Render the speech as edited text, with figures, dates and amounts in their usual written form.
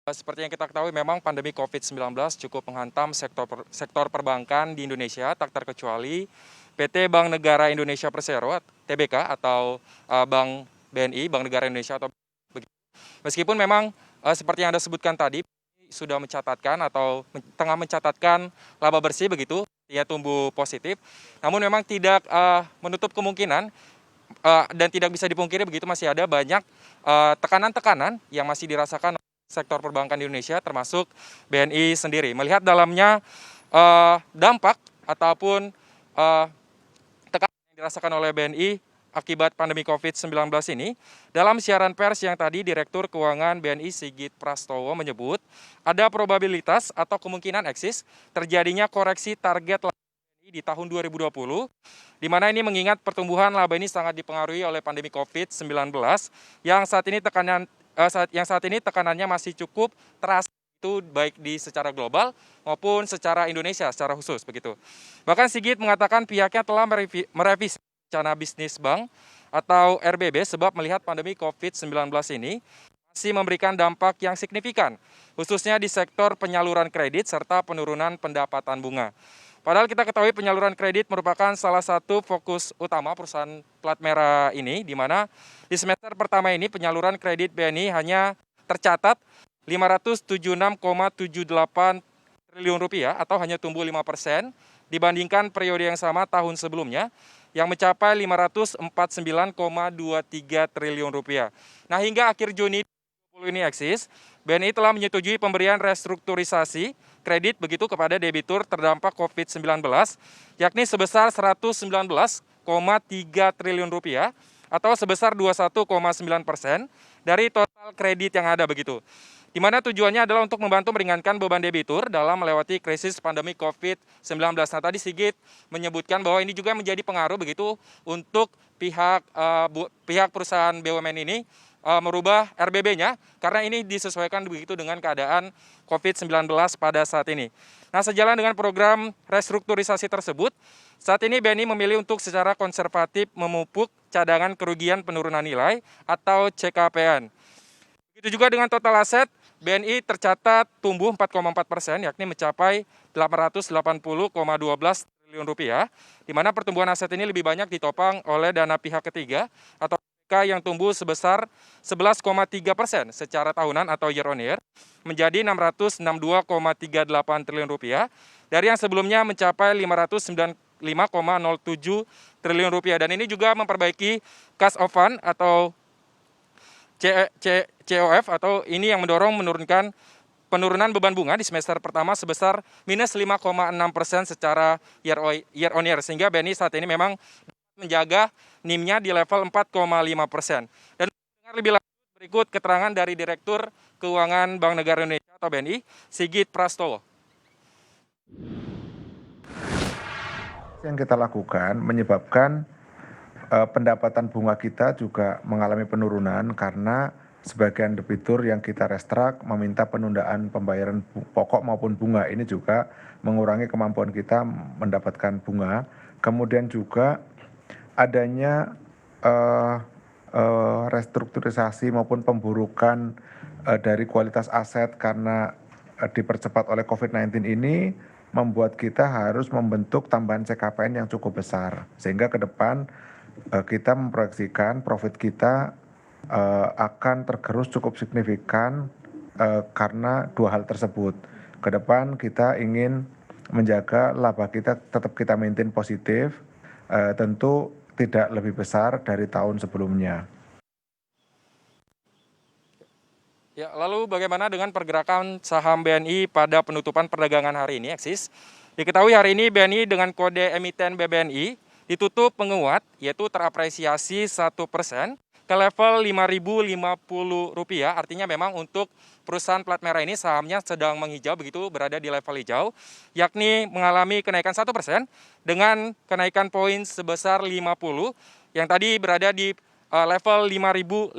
Seperti yang kita ketahui memang pandemi COVID-19 cukup menghantam sektor perbankan di Indonesia, tak terkecuali PT Bank Negara Indonesia Persero (TBK) atau Bank BNI, Bank Negara Indonesia atau begitu. Meskipun memang seperti yang Anda sebutkan tadi sudah mencatatkan atau tengah mencatatkan laba bersih begitu, ia tumbuh positif. Namun memang tidak menutup kemungkinan dan tidak bisa dipungkiri begitu masih ada banyak tekanan-tekanan yang masih dirasakan sektor perbankan di Indonesia termasuk BNI sendiri. Melihat dalamnya dampak ataupun tekanan yang dirasakan oleh BNI akibat pandemi COVID-19 ini, dalam siaran pers yang tadi Direktur Keuangan BNI Sigit Prastowo menyebut ada probabilitas atau kemungkinan eksis terjadinya koreksi target laba BNI di tahun 2020, di mana ini mengingat pertumbuhan laba ini sangat dipengaruhi oleh pandemi COVID-19 yang saat ini tekanannya masih cukup terasa itu baik di secara global maupun secara Indonesia secara khusus begitu. Bahkan Sigit mengatakan pihaknya telah merevisi rencana bisnis bank atau RBB sebab melihat pandemi COVID-19 ini masih memberikan dampak yang signifikan khususnya di sektor penyaluran kredit serta penurunan pendapatan bunga. Padahal kita ketahui penyaluran kredit merupakan salah satu fokus utama perusahaan plat merah ini, di mana di semester pertama ini penyaluran kredit BNI hanya tercatat 576,78 triliun rupiah atau hanya tumbuh 5% dibandingkan periode yang sama tahun sebelumnya yang mencapai 549,23 triliun rupiah. Nah, hingga akhir Juni 2020 ini eksis, BNI telah menyetujui pemberian restrukturisasi kredit begitu kepada debitur terdampak COVID-19 yakni sebesar 119,3 triliun rupiah atau sebesar 21,9% dari total kredit yang ada begitu. Di mana tujuannya adalah untuk membantu meringankan beban debitur dalam melewati krisis pandemi COVID-19. Nah, tadi Sigit menyebutkan bahwa ini juga menjadi pengaruh begitu untuk pihak perusahaan BUMN ini merubah RBB-nya karena ini disesuaikan begitu dengan keadaan COVID-19 pada saat ini. Nah, sejalan dengan program restrukturisasi tersebut, saat ini BNI memilih untuk secara konservatif memupuk cadangan kerugian penurunan nilai atau CKPN. Begitu juga dengan total aset, BNI tercatat tumbuh 4,4%, yakni mencapai 880,12 triliun rupiah, di mana pertumbuhan aset ini lebih banyak ditopang oleh dana pihak ketiga atau yang tumbuh sebesar 11,3% secara tahunan atau year on year, menjadi 662,38 triliun rupiah, dari yang sebelumnya mencapai 595,07 triliun rupiah. Dan ini juga memperbaiki cash of fund atau COF atau ini yang menurunkan penurunan beban bunga di semester pertama sebesar minus 5,6% secara year on year, sehingga BNI saat ini memang menjaga NIM-nya di level 4,5%. Dan dengar lebih lanjut berikut keterangan dari Direktur Keuangan Bank Negara Indonesia atau BNI, Sigit Prastowo. Yang kita lakukan menyebabkan pendapatan bunga kita juga mengalami penurunan karena sebagian debitur yang kita restruct meminta penundaan pembayaran pokok maupun bunga. Ini juga mengurangi kemampuan kita mendapatkan bunga. Kemudian juga adanya restrukturisasi maupun pemburukan dari kualitas aset karena dipercepat oleh COVID-19 ini membuat kita harus membentuk tambahan CKPN yang cukup besar. Sehingga ke depan kita memproyeksikan profit kita akan tergerus cukup signifikan karena dua hal tersebut. Ke depan kita ingin menjaga laba kita tetap kita maintain positif, tentu tidak lebih besar dari tahun sebelumnya. Ya, lalu bagaimana dengan pergerakan saham BNI pada penutupan perdagangan hari ini, Eksis? Diketahui hari ini BNI dengan kode emiten BBNI ditutup menguat, yaitu terapresiasi 1% ke level Rp5.050. Artinya memang untuk perusahaan plat merah ini sahamnya sedang menghijau begitu, berada di level hijau, yakni mengalami kenaikan 1% dengan kenaikan poin sebesar 50 yang tadi berada di level Rp5.050.